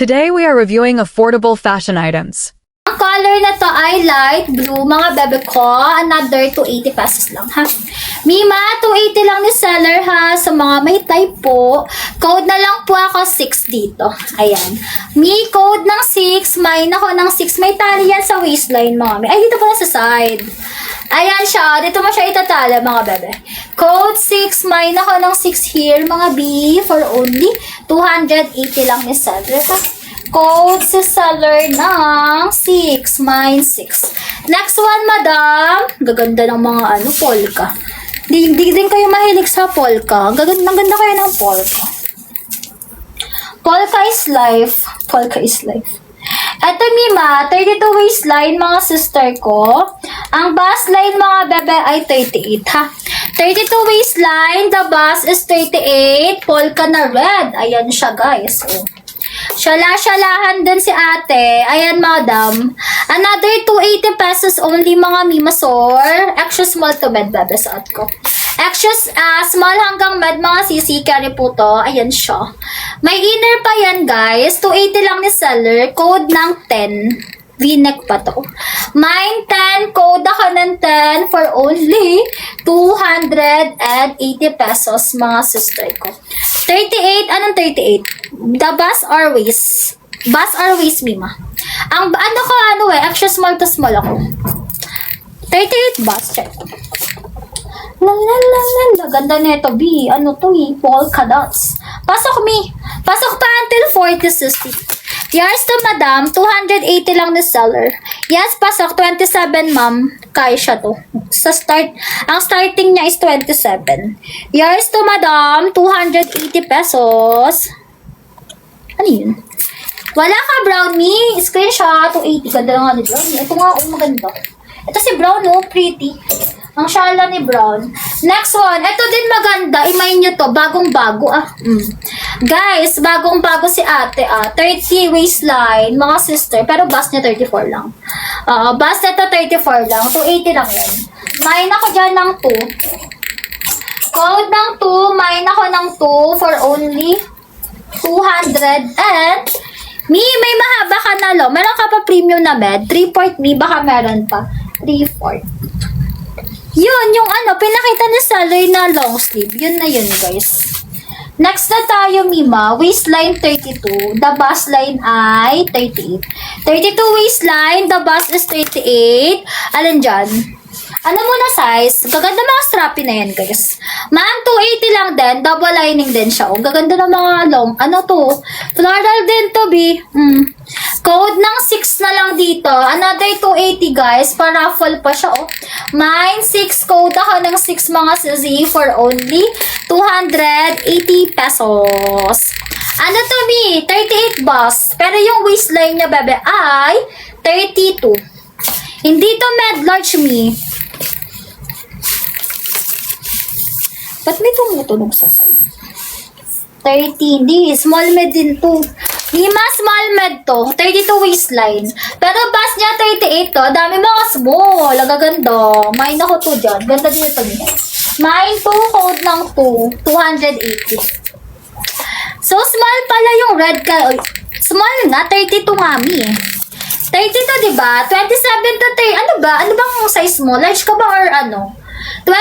Today we are reviewing affordable fashion items. Ang color na to ay light blue, mga bebe ko. Another 280 pesos lang, ha? Mima, 280 lang ni seller, ha? Sa mga may type po. Code na lang po ako 6 dito. Ayan. Mi, code ng 6. May nako ng 6. May tali yan sa waistline, mga mi. Ay, dito po na sa side. Ayan siya. Dito mo siya itatala, mga bebe. Code 6. May nako ng 6 here, mga B. For only 280 lang ni seller, ha? Code sa seller ng 6. Mine 6. Next one, madam. Gaganda ng mga polka. Di din kayo mahilig sa polka. Gaganda kayo ng polka. Polka is life. Polka is life. Eto, Mima, 32 waistline, mga sister ko. Ang bust line, mga bebe, ay 38, ha? 32 waistline, the bust is 38. Polka na red. Ayan siya, guys. Oh. Shala-shalahan din si ate. Ayan, madam. Another 280 pesos only, mga mimasor. Extra small to med, bebe, saat ko. Extra small hanggang med, mga sisi. Carry po to. Ayan siya. May inner pa yan, guys. 280 lang ni seller. Code ng 10. V-neck pa to. Mine 10. Code ako ng 10 for only 280 pesos, mga sister ko. 38. Anong 38? The bus or waist? Bus or waist, Mima? Ang extra small to small ako. 38 bus, check. La. Ganda nito, B. Ano to, polka dots. Pasok, Mi. Pasok pa until 40-60. Yours to, madam. 280 lang ni seller. Yes, pasok. 27, ma'am. Kaya siya to. Ang starting niya is 27. Yours to, madam. 280 pesos. Ano yun? Wala ka, brownie. Screenshot. 280. Ganda lang nga ni brownie. Ito nga, maganda. Ito si brown, pretty. Ang shala ni brown. Next one. Ito din maganda. Imay nyo to. Bagong-bago, Guys, bagong-bago si ate, 30 waistline, mga sister. Pero bust niya 34 lang. Bust nito 34 lang. 280 lang yan. Main ako dyan ng 2. Code ng 2. Main ako ng 2 for only 200 and may mahaba ka na lo. Meron ka pa premium na med. 3/4 baka meron pa. 3/4. Yun, yung pinakita ni seller na long sleeve. Yun na yun, guys. Next na tayo, Mima. Waistline 32. The bust line ay 38. 32 waistline. The bust is 38. Alin dyan? Ano muna size? Gaganda mga strappy na yan, guys. Ma'am, 280 lang din. Double lining din siya. Gaganda ng mga long. Ano to? Floral din to, B. Code ng 6 na lang dito. Another 280, guys. Pa-raffle pa siya, Mine 6. Code ako ng 6, mga sizi, for only 280 pesos. Ano to, B? 38 boss. Pero yung waistline niya, bebe, ay 32. Hindi to med large, me. Ba't may tumutunog sa side? 30. Hindi. Small med din to. Lima small med to. 32 waistline. Pero bust niya 38 to. Dami mga small. Agaganda. Mine ako to dyan. Ganda din ito niya. Mine to. Code ng 2. 280. So, small pala yung red ka. Small nga. 32 mami 32, diba? 27 to 30. Ano ba? Ano bang size mo? Large ka ba or ano? 27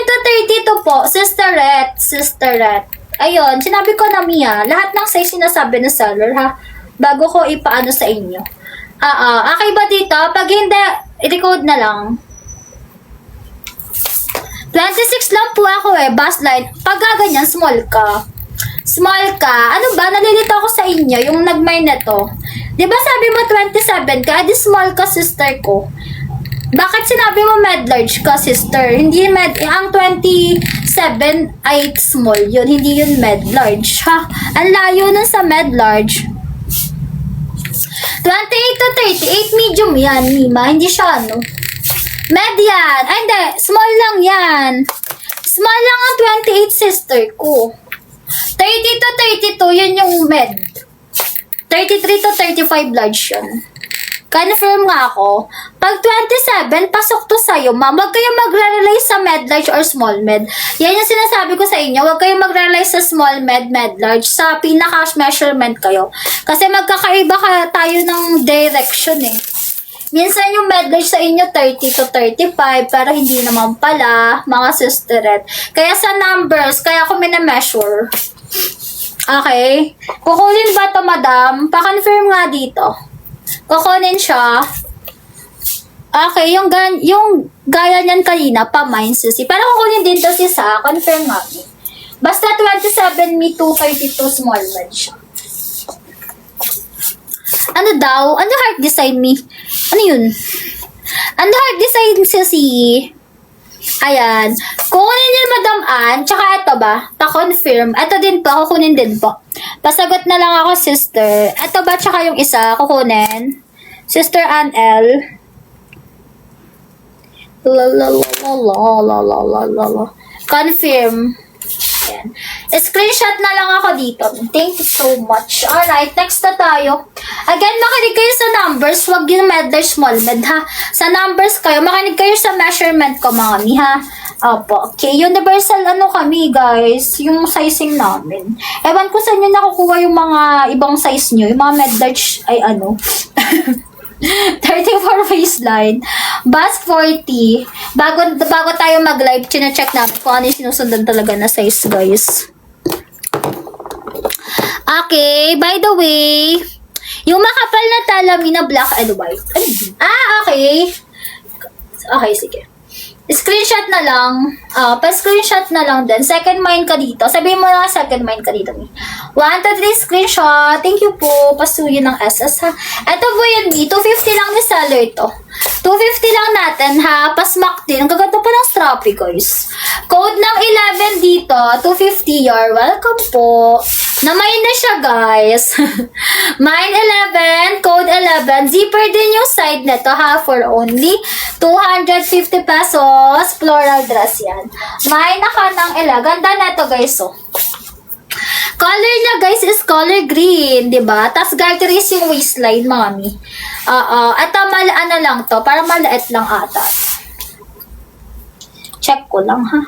to 32 po. Sisterette. Ayun, sinabi ko na, Mia. Lahat ng size sinasabi ng seller, ha? Bago ko ipaano sa inyo. Okay ba dito? Pag hindi, i-decode na lang. 26 lang po ako, bust line. Pag ganyan, small ka. Ano ba? Nalilito ako sa inyo, yung nag-mine na to. Diba sabi mo 27 ka? Di small ka, sister ko. Bakit sinabi mo med large ka, sister? Hindi med, ang 27 ay small yun, hindi yun med large, ha? Ang layo nun sa med large. 28 to 38, medium yan, Mima. Hindi siya, med yan. Ay, hindi. Small lang yan. Small lang ang 28, sister ko. 30 to 32, yun yung med. 33 to 35 large yun. Confirm nga ako. Pag 27, pasok to sa'yo, ma'am. Huwag kayong magre-rely sa med large or small med. Yan yung sinasabi ko sa inyo. Huwag kayong magre-rely sa small med, med large. Sa pinaka-measurement kayo. Kasi magkakaiba tayo ng direction eh. Minsan yung med large sa inyo 30 to 35, pero hindi naman pala, mga sisteret. Kaya sa numbers, kaya ako mina-measure. Okay? Kukunin ba to, madam? Pa-confirm nga dito. Kukunin siya. Okay, yung gaya niyan kanina, pa-mine sisi. Pero kukunin din to si Sa. Confirm nga. Basta 27 me 232 small med siya. Ano daw? Ano heart design me? Ano yun? Ano heart design sisi? Ayan. Kukunin niya Madam Ann. Tsaka ito ba? Pa-confirm. Ito din po. Kukunin din po. Pasagot na lang ako, sister. Ito ba? Tsaka yung isa. Kukunin. Sister Ann L. Confirm. Ayan. Screenshot na lang ako dito. Thank you so much. Alright, next na tayo. Again, makinig kayo sa numbers. Huwag yung med or small med, ha? Sa numbers kayo. Makinig kayo sa measurement ko, mami, ha? Opo. Okay, universal ano kami, guys. Yung sizing namin. Ewan ko sa inyo nakukuha yung mga ibang size nyo. Yung mga med large, ay ano. 34 waistline. Bust 40. Bago tayo mag-live, chine-check namin kung ano yung sinusundan talaga na size, guys. Okay, by the way, yung makapal na talamin na black and white. Okay. Okay, sige. Screenshot na lang. Pa-screenshot na lang din. Second mind ka dito. Sabihin mo na second mind ka dito. 1, 2, 3, screenshot. Thank you po. Pasuyin ng SS, ha. Ito po yun, 250 lang ni seller ito. 250 lang natin, ha. Pasmak din. Ang gaganda pa ng strappy, guys. Code ng 11 dito. 250. You're welcome po. Na-mine na siya, guys. Mine 11. Code 11. Zipper din yung side nito, ha. For only 250 pesos. Floral dress yan. Mine na ka ng 11. Ganda na ito, guys, oh. Color niya, guys, is color green, diba? Tapos garter is yung waistline, mami. Ito, ano lang to. Para maliit lang ata. Check ko lang, ha.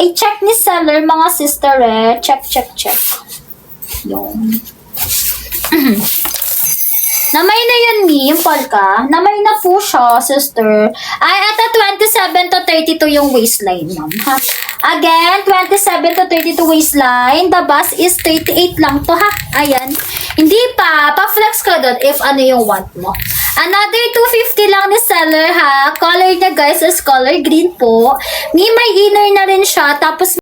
I-check ni seller, mga sister, eh. Check. Yung. Namay na yun, Mi, yung polka. Namay na po siya, sister. Ay, ito 27 to 32 yung waistline, ma'am. Ha? Again, 27 to 32 waistline. The bust is 38 lang to, ha? Ayan. Hindi pa. Pa-flex ka doon if ano yung want mo. Another 250 lang ni seller, ha? Color niya, guys, is color green po. Mi, may inner na rin siya. Tapos,